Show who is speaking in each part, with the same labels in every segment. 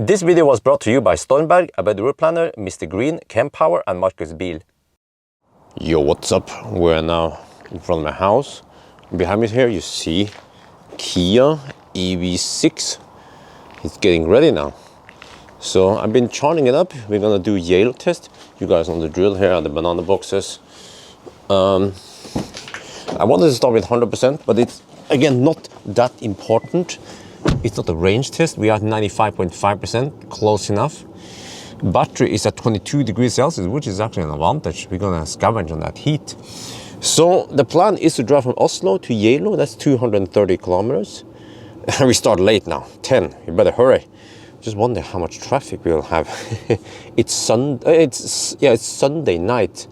Speaker 1: This video was brought to you by Stormberg, a better route planner, MisterGreen, Kempower and Marcus Bil. Yo, what's up? We're now in front of my house. Behind me here you see Kia EV6. It's getting ready now. So I've been charging it up. We're gonna do Geilo test. You guys on the drill here are the banana boxes. I wanted to start with 100%, but it's again not that important. It's not a range test. We are at 95.5%, close enough. Battery is at 22 degrees Celsius, which is actually an advantage. We're gonna scavenge on that heat. So the plan is to drive from Oslo to Geilo. That's 230 kilometers. We start late now, 10. You better hurry. Just wonder how much traffic we'll have. It's Sunday night.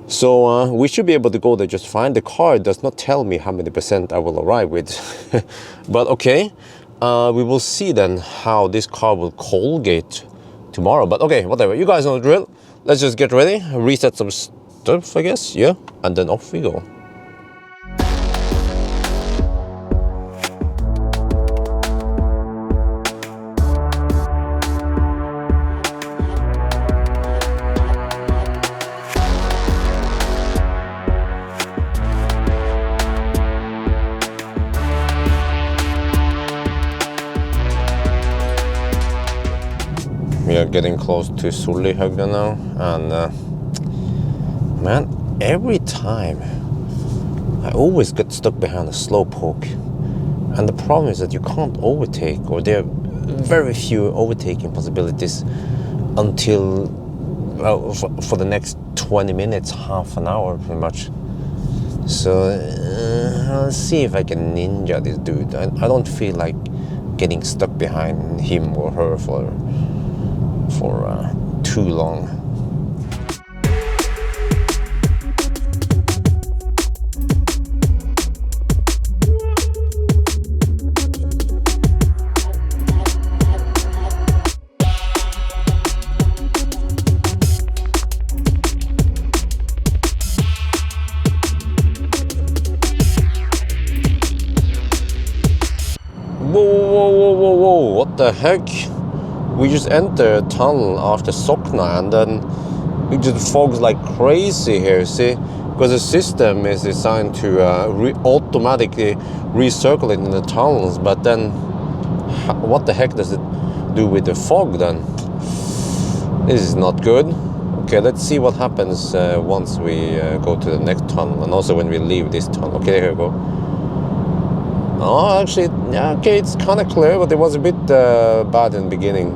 Speaker 1: So we should be able to go there just fine. The car does not tell me how many percent I will arrive with. But okay, we will see then how this car will Colgate tomorrow. But okay, whatever, you guys know the drill. Let's just get ready, reset some stuff, I guess, yeah, and then off we go. We are getting close to Solihøgda now, and man, every time I always get stuck behind a slowpoke, and the problem is that you can't overtake, or there are very few overtaking possibilities until for the next 20 minutes, half an hour pretty much. So I'll see if I can ninja this dude. I don't feel like getting stuck behind him or her for too long. Whoa, what the heck? We just entered a tunnel after Sokna, and then it just fogs like crazy here, see? Because the system is designed to automatically recirculate in the tunnels, but then what the heck does it do with the fog then? This is not good. Okay, let's see what happens once we go to the next tunnel, and also when we leave this tunnel. Okay, here we go. Oh, actually, yeah, okay, it's kind of clear, but it was a bit bad in the beginning.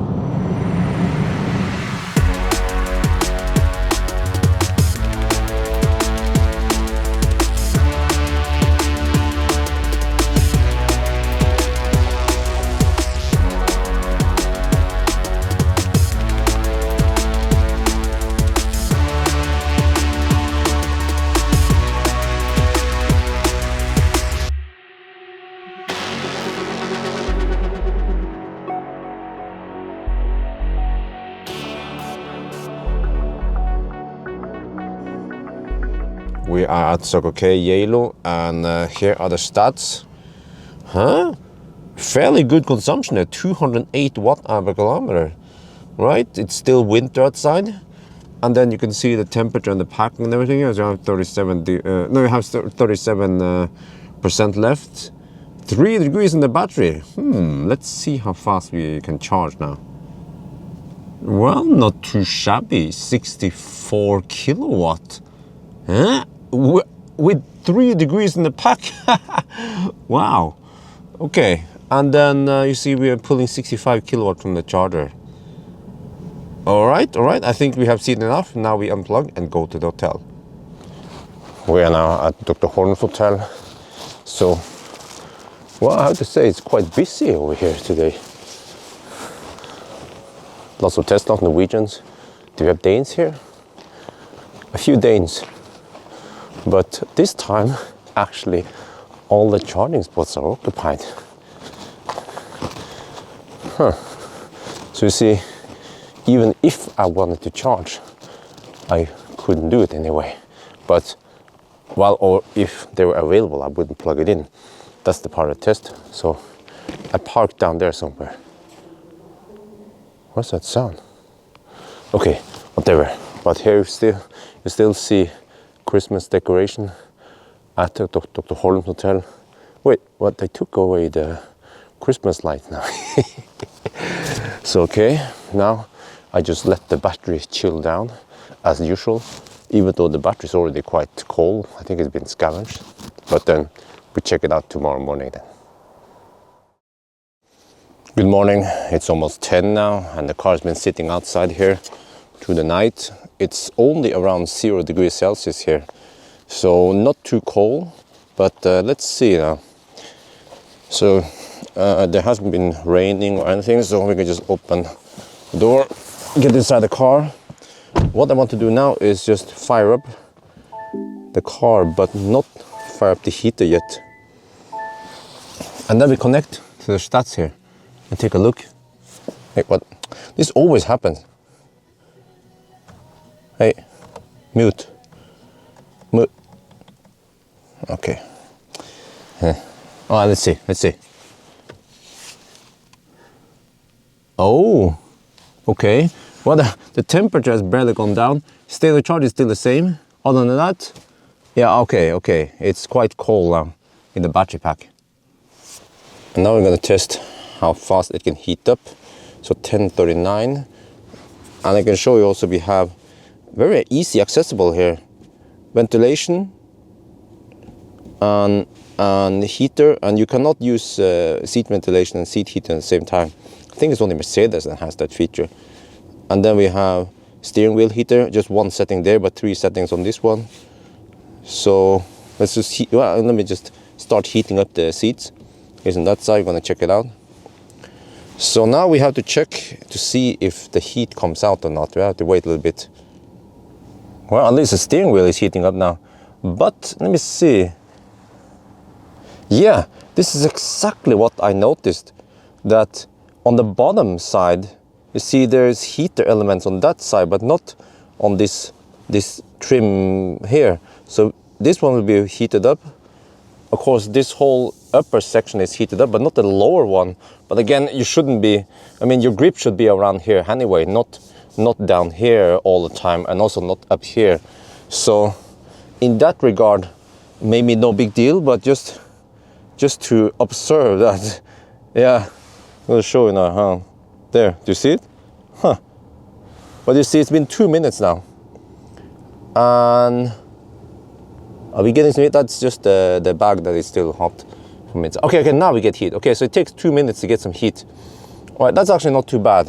Speaker 1: We are at Geilo, and here are the stats. Fairly good consumption at 208 watt-hour per kilometer, right? It's still winter outside, and then you can see the temperature and the packing and everything. So you have 37% left. 3 degrees in the battery. Let's see how fast we can charge now. Well, not too shabby. 64 kilowatt. With 3 degrees in the pack. Wow. Okay, and then you see we are pulling 65 kilowatt from the charger. All right, I think we have seen enough. Now we unplug and go to the hotel. We are now at Dr. Horn's hotel. So, well, I have to say it's quite busy over here today. Lots of Tesla, Norwegians. Do we have Danes here? A few Danes. But this time, actually, all the charging spots are occupied. So you see, even if I wanted to charge, I couldn't do it anyway. But or if they were available, I wouldn't plug it in. That's the part of the test. So I parked down there somewhere. What's that sound? Okay, whatever. But here you still see Christmas decoration at the Dr. Holm's Hotel. Wait, what? They took away the Christmas light now. So okay, now I just let the battery chill down as usual, even though the battery is already quite cold. I think it's been scavenged, but then we check it out tomorrow morning then. Good morning, it's almost 10 now and the car has been sitting outside here through the night. It's only around 0 degrees Celsius here, so not too cold, but let's see now. So there hasn't been raining or anything, so we can just open the door, get inside the car. What I want to do now is just fire up the car, but not fire up the heater yet. And then we connect to the stats here and take a look. Hey, what? This always happens. Hey, mute. Mute. Okay. Oh, let's see. Oh, okay. Well, the temperature has barely gone down. Still, the charge is still the same. Other than that, yeah, okay. It's quite cold now in the battery pack. And now we're gonna test how fast it can heat up. So 1039. And I can show you also we have very easy accessible here. Ventilation and heater, and you cannot use seat ventilation and seat heater at the same time. I think it's only Mercedes that has that feature. And then we have steering wheel heater, just one setting there, but 3 settings on this one. So let's just let me just start heating up the seats. Here's on that side, we're gonna check it out. So now we have to check to see if the heat comes out or not. We have to wait a little bit. Well, at least the steering wheel is heating up now. But let me see. Yeah, this is exactly what I noticed, that on the bottom side, you see there's heater elements on that side, but not on this trim here. So this one will be heated up. Of course, this whole upper section is heated up, but not the lower one. But again, you shouldn't be, I mean, your grip should be around here anyway, not down here all the time, and also not up here. So in that regard, maybe no big deal, but just to observe that. Yeah, I'm gonna show you now. Huh? There, do you see it? Huh. But you see, it's been 2 minutes now. And are we getting some heat? That's just the bag that is still hot from inside. Okay, now we get heat. Okay, so it takes 2 minutes to get some heat. All right, that's actually not too bad.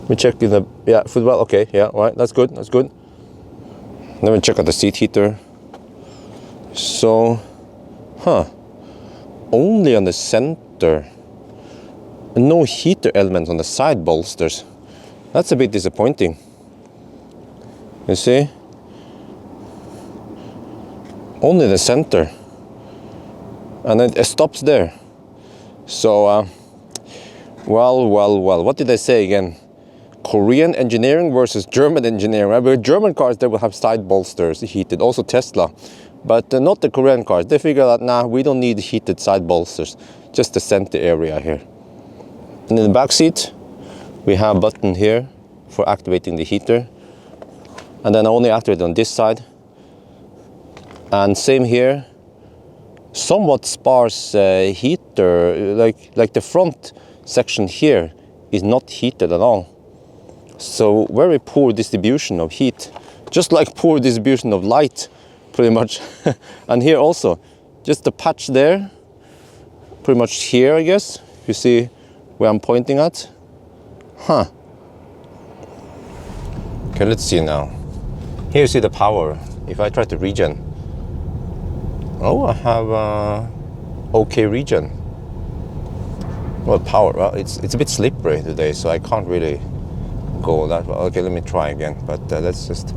Speaker 1: We check in the, yeah, footwell, okay, yeah, all right, that's good. Then we check out the seat heater. So, only on the center. No heater elements on the side bolsters. That's a bit disappointing. You see? Only the center. And it stops there. So, well, what did I say again? Korean engineering versus German engineering. Right? With German cars, they will have side bolsters heated, also Tesla. But not the Korean cars. They figure out, nah, we don't need heated side bolsters, just the center area here. And in the back seat, we have a button here for activating the heater. And then I only activate on this side. And same here, somewhat sparse heater, like the front section here is not heated at all. So very poor distribution of heat, just like poor distribution of light, pretty much. And here also, just the patch there, pretty much here, I guess, if you see where I'm pointing at. Okay, let's see now. Here you see the power. If I try to regen, oh, I have okay regen. Well, power, well, it's a bit slippery today, so I can't really go that way. Okay, let me try again, but let's just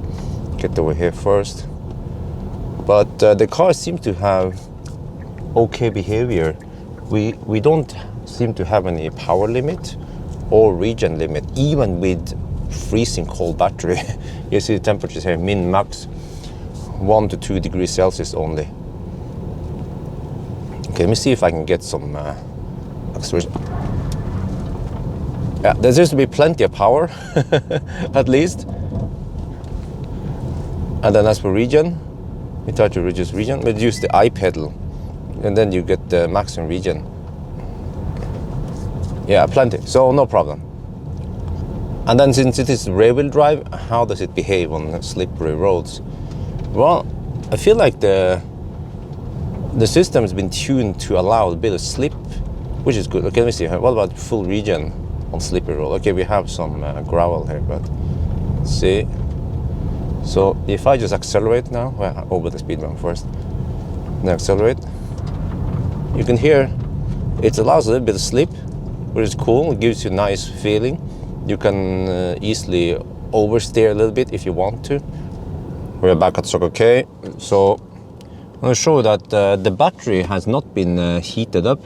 Speaker 1: get over here first. But the car seems to have okay behavior. We don't seem to have any power limit or regen limit, even with freezing cold battery. You see the temperatures here, min max 1 to 2 degrees Celsius only. Okay, let me see if I can get some acceleration. Yeah, there seems to be plenty of power, at least. And then as for regen, we try to reduce regen, but use the I pedal, and then you get the maximum regen. Yeah, plenty, so no problem. And then since it is rear-wheel drive, how does it behave on slippery roads? Well, I feel like the system has been tuned to allow a bit of slip, which is good. Okay, let me see. What about full regen on slippery road? Okay, we have some gravel here, but let's see. So if I just accelerate now, well, over the speed bump first, then accelerate, you can hear it allows a little bit of slip, which is cool. It gives you a nice feeling. You can easily oversteer a little bit if you want to. We're back at Circle K. So I'm going to show you that the battery has not been heated up.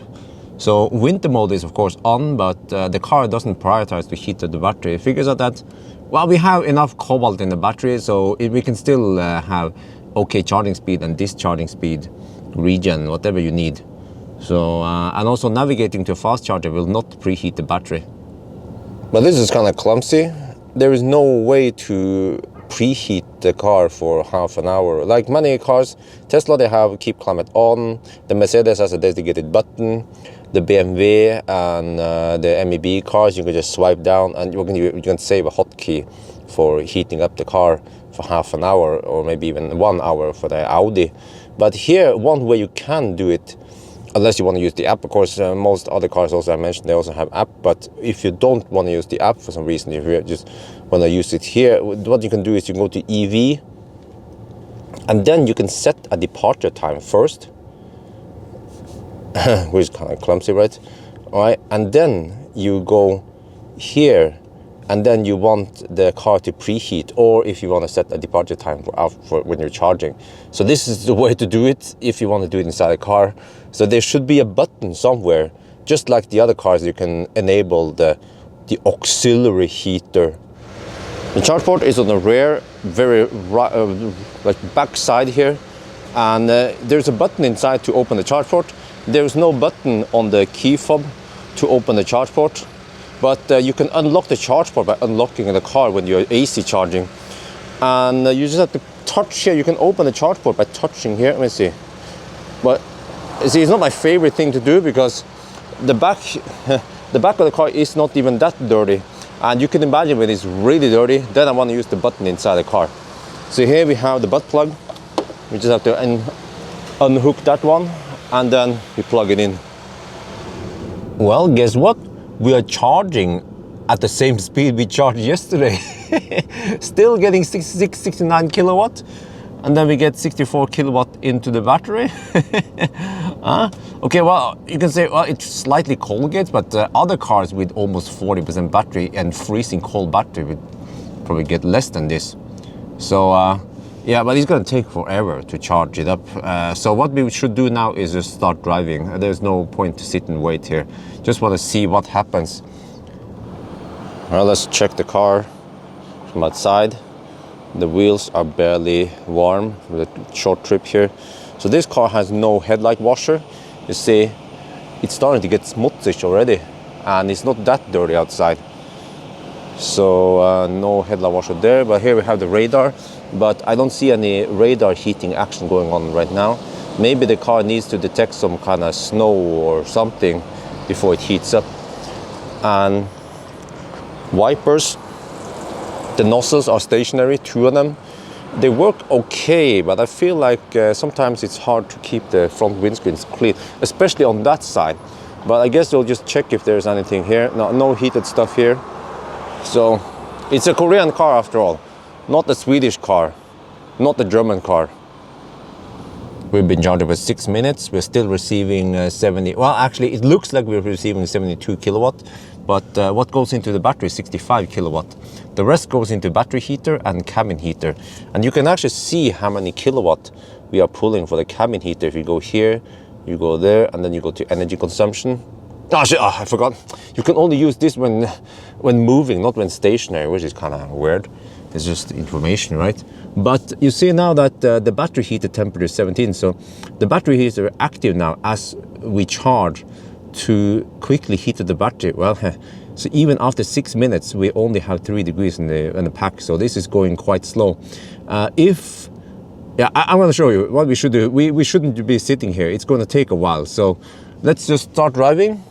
Speaker 1: So winter mode is of course on, but the car doesn't prioritize to heat up the battery. It figures out that, well, we have enough cobalt in the battery, so we can still have okay charging speed and discharging speed, regen, whatever you need. So, and also navigating to a fast charger will not preheat the battery. But this is kind of clumsy. There is no way to preheat the car for half an hour. Like many cars, Tesla, they have keep climate on. The Mercedes has a dedicated button. The BMW and the MEB cars, you can just swipe down and you can save a hotkey for heating up the car for half an hour or maybe even 1 hour for the Audi. But here, one way you can do it, unless you want to use the app. Of course, most other cars also I mentioned, they also have app. But if you don't want to use the app for some reason, if you just want to use it here, what you can do is you can go to EV, and then you can set a departure time first, which is kind of clumsy, right? All right, and then you go here, and then you want the car to preheat, or if you want to set a departure time for when you're charging. So this is the way to do it if you want to do it inside a car. So there should be a button somewhere, just like the other cars, you can enable the auxiliary heater. The charge port is on the rear, very like back side here, and there's a button inside to open the charge port. There's no button on the key fob to open the charge port. But you can unlock the charge port by unlocking the car when you're AC charging. And you just have to touch here. You can open the charge port by touching here. Let me see. But see, it's not my favorite thing to do because the back of the car is not even that dirty. And you can imagine when it's really dirty, then I want to use the button inside the car. So here we have the butt plug. We just have to unhook that one and then we plug it in. Well, guess what? We are charging at the same speed we charged yesterday. Still getting 66, 69 kilowatt. And then we get 64 kilowatt into the battery. Okay, well, you can say, well, it's slightly cold gauge, but other cars with almost 40% battery and freezing cold battery would probably get less than this. So, yeah, but it's going to take forever to charge it up. So what we should do now is just start driving. There's no point to sit and wait here. Just want to see what happens. Well, let's check the car from outside. The wheels are barely warm with a short trip here. So this car has no headlight washer. You see, it's starting to get smutsig already, and it's not that dirty outside. So no headlight washer there, but here we have the radar. But I don't see any radar heating action going on right now. Maybe the car needs to detect some kind of snow or something before it heats up. And wipers, the nozzles are stationary, 2 of them. They work okay, but I feel like sometimes it's hard to keep the front windscreens clean, especially on that side. But I guess we'll just check if there's anything here. No heated stuff here. So it's a Korean car after all. Not a Swedish car, not a German car. We've been charging for 6 minutes. We're still receiving 70. Well, actually, it looks like we're receiving 72 kilowatt, but what goes into the battery is 65 kilowatt. The rest goes into battery heater and cabin heater. And you can actually see how many kilowatt we are pulling for the cabin heater. If you go here, you go there, and then you go to energy consumption. Oh, shit, I forgot. You can only use this when moving, not when stationary, which is kind of weird. It's just information, right? But you see now that the battery heater temperature is 17, so the battery heater is active now as we charge to quickly heat up the battery. Well, so even after 6 minutes, we only have 3 degrees in the pack. So this is going quite slow. I'm going to show you what we should do. We shouldn't be sitting here. It's going to take a while. So let's just start driving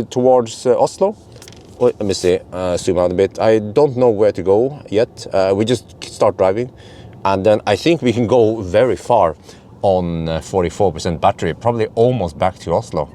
Speaker 1: towards Oslo. Let me see, zoom out a bit. I don't know where to go yet. We just start driving. And then I think we can go very far on 44% battery, probably almost back to Oslo.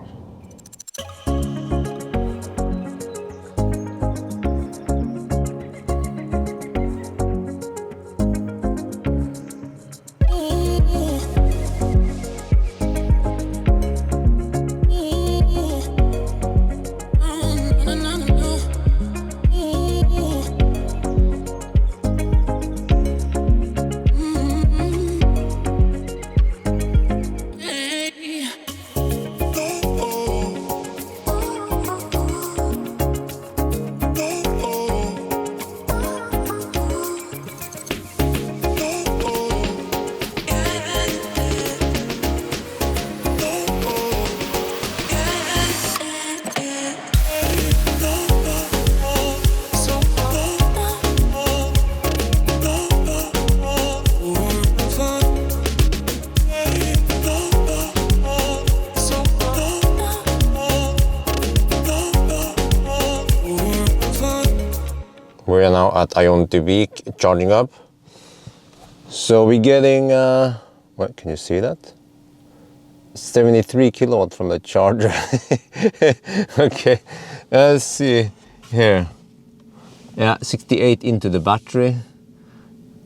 Speaker 1: We are now at Ioniq EV charging up. So we're getting, what can you see that? 73 kilowatt from the charger. Okay, let's see here. Yeah, 68 into the battery.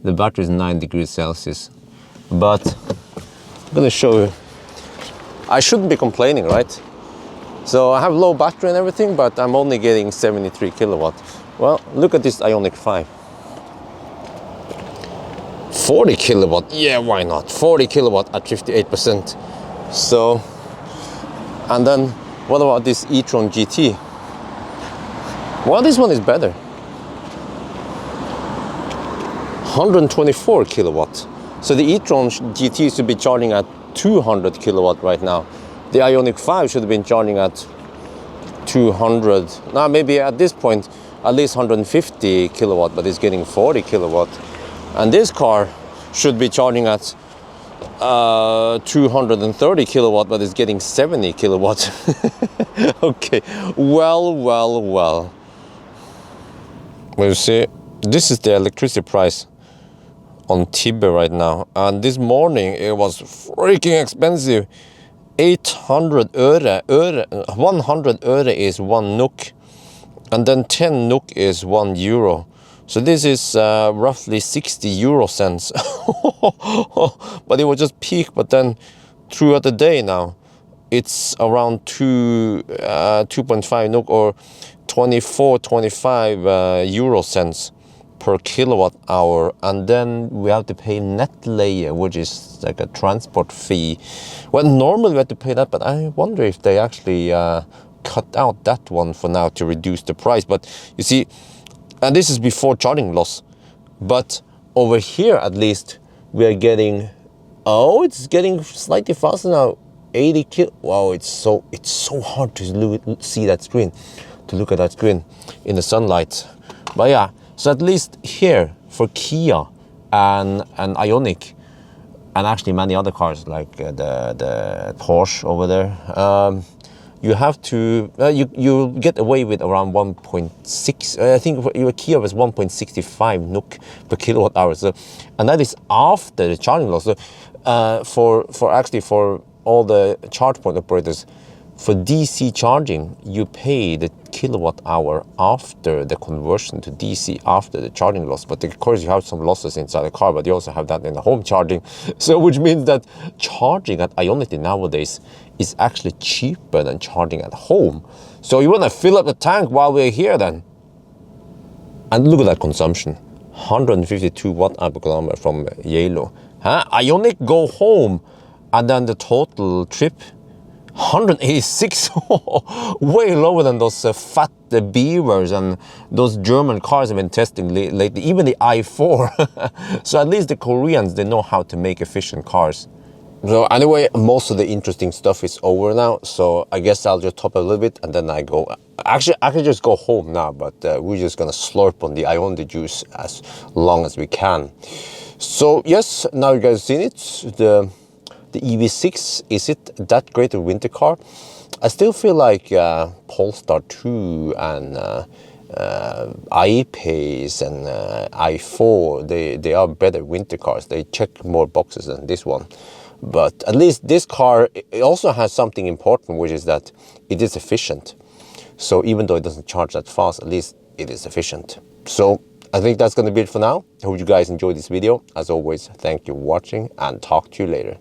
Speaker 1: The battery is 9 degrees Celsius. But I'm gonna show you. I shouldn't be complaining, right? So I have low battery and everything, but I'm only getting 73 kilowatt. Well, look at this Ioniq 5. 40 kilowatt, yeah, why not? 40 kilowatt at 58%. So, and then what about this e-tron GT? Well, this one is better. 124 kilowatt. So the e-tron GT should be charging at 200 kilowatt right now. The Ioniq 5 should have been charging at 200. Now maybe at this point, at least 150 kilowatt, but it's getting 40 kilowatt. And this car should be charging at 230 kilowatt, but it's getting 70 kilowatt. Okay, well. Well, see, this is the electricity price on Tibber right now. And this morning it was freaking expensive. 800 øre. 100 øre is 1 NOK. And then 10 NOK is 1 euro. So this is roughly 60 euro cents. But it was just peak, but then throughout the day now, it's around 2.5 NOK or 25 euro cents per kilowatt hour. And then we have to pay net layer, which is like a transport fee. Well, normally we have to pay that, but I wonder if they actually cut out that one for now to reduce the price. But you see, and this is before charging loss, but over here at least we are getting, oh, it's getting slightly faster now, 80 kilo. Wow, it's so hard to see that screen, to look at that screen in the sunlight. But yeah, so at least here for Kia and Ioniq, and actually many other cars like the Porsche over there, you have to, you get away with around 1.6, I think your Kia was 1.65 NOK per kilowatt hour. So, and that is after the charging loss. So, for all the charge point operators, for DC charging, you pay the kilowatt hour after the conversion to DC, after the charging loss. But of course you have some losses inside the car, but you also have that in the home charging. So which means that charging at Ioniq nowadays is actually cheaper than charging at home. So you want to fill up the tank while we're here then. And look at that consumption. 152 watt per kilometer from Geilo. Huh? Ioniq go home, and then the total trip 186, way lower than those fat Beavers and those German cars have been testing lately, even the i4. So at least the Koreans, they know how to make efficient cars. So anyway, most of the interesting stuff is over now, so I guess I'll just top a little bit and then I go. Actually, I could just go home now, but we're just gonna slurp on the Ioniq juice as long as we can. So yes, now you guys have seen it. The EV6, is it that great a winter car? I still feel like Polestar 2 and I-Pace and i4, they are better winter cars. They check more boxes than this one. But at least this car, it also has something important, which is that it is efficient. So even though it doesn't charge that fast, at least it is efficient. So I think that's going to be it for now. I hope you guys enjoyed this video. As always, thank you for watching and talk to you later.